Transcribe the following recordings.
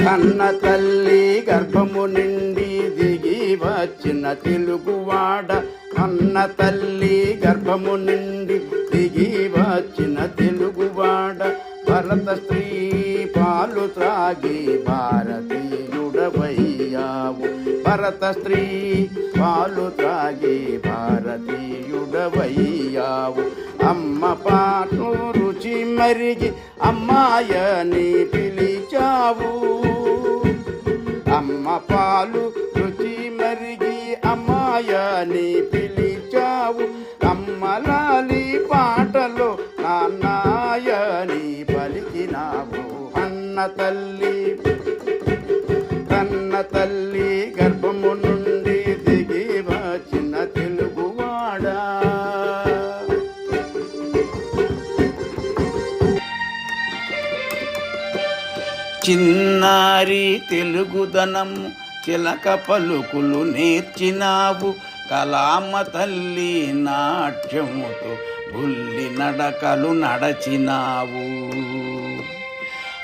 కన్న తల్లి గర్భము నిండి దిగి వచ్చిన తెలుగువాడ, అన్న తల్లి గర్భము నిండి దిగి వచ్చిన తెలుగువాడ, భరత స్త్రీ పాలు త్రాగి భారతీయుడవయ్యావు, భరత స్త్రీ పాలు త్రాగి భారతీయుడవయ్యావు. అమ్మ పాటు రుచి మరిగి అమ్మాయని పిలిచావు, అమ్మ పాలు రుచి మరిగి అమ్మాయని పిలిచావు. అమ్మలాలి పాటలో నాన్నయని పలికినావు. అన్న తల్లి కన్న తల్లి గర్భము నుండి దిగి వచ్చిన తెలుగువాడా. చిన్నారి తెలుగుదనము చిలక పలుకులు నేర్చినావు, కలామ తల్లి నాట్యముతో బుల్లి నడకలు నడచినావు.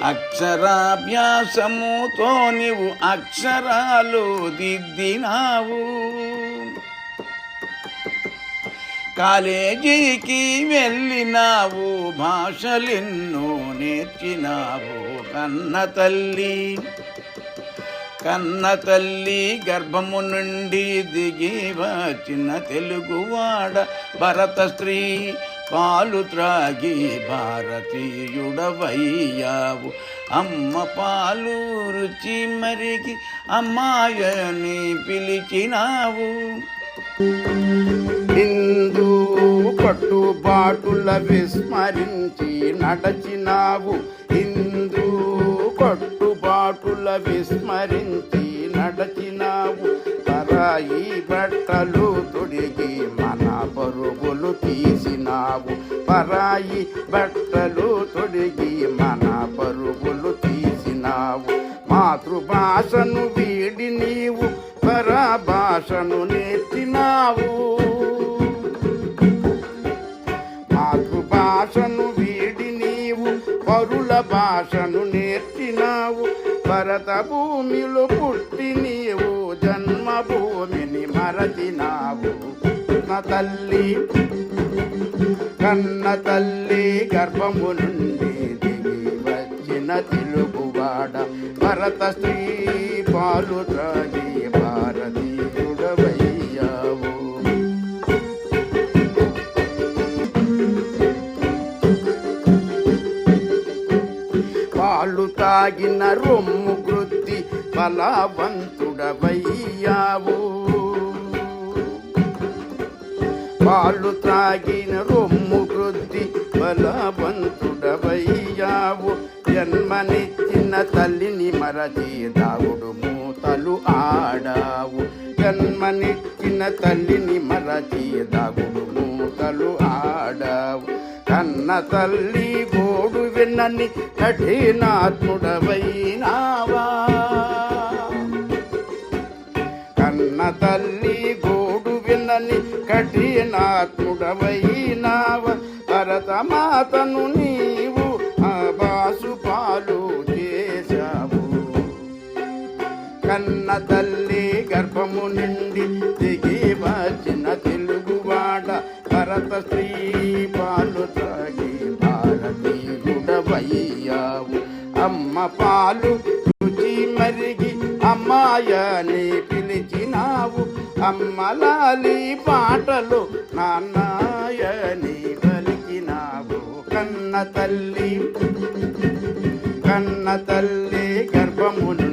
అక్షరాభ్యాసముతో నీవు అక్షరాలు దిద్దినావు, కాలేజీకి వెళ్ళినావు, భాషలెన్నో నేర్చినావు. కన్న తల్లి కన్న తల్లి గర్భము నుండి దిగి వచ్చిన తెలుగువాడ, భరత స్త్రీ పాలు త్రాగి భారతీయుడవయ్యావు. అమ్మ పాలు రుచి మరిగి అమ్మాయని పిలిచినావు. హిందూ కట్టుబాటుల విస్మరించి నడచినావు, హిందూ కట్టుబాటుల విస్మరించి నడచినావు. పరాయి బట్టలు తొడిగి మన పరుగులు తీసినావు, పరాయి బట్టలు తొడిగి మన పరుగులు తీసినావు. మాతృభాషను వీడి నీవు పరభాషను నేర్చినావు, మాతృభాషను వీడి నీవు పరుల భాషను నేర్చినావు. భరత భూమిలో పుట్టి నీవు జన్మభూమిని మరచినావు. కన్న తల్లి గర్భము నుండి దిగి వచ్చిన తెలుగువాడ, భరత స్త్రీ పాలు త్రాగి భారతీయుడవయ్యావు. పాలు తాగిన రొమ్ము కృతి బలవంతుడవయ్యావు, పాలు త్రాగిన రొమ్ము కృతి బలవంతుడవయ్యావు. జన్మనిచ్చిన తల్లిని మరచి దాగుడు మూతలు ఆడావు, జన్మనిచ్చిన తల్లిని మరచి దాగుడు మూతలు ఆడావు. కన్న తల్లి గోడు విన్నని కఠినాత్ముడవైనావా, కన్న తల్లి గోడు విన్నని కఠినాత్ముడవైనావా. భరతమాతను నీవు బాసు పాలు చేశావు. కన్న తల్లి గర్భము నుండి దిగి వచ్చిన తెలుగువాడ, భరత స్త్రీ పాలు త్రాగి భారతీయుడవయ్యావు. అమ్మ పాలు రుచి మరిగి అమ్మాయని పిలిచినావు, అమ్మలాలి పాటలు నాన్నయని పలికినావు. కన్న తల్లి గర్భమును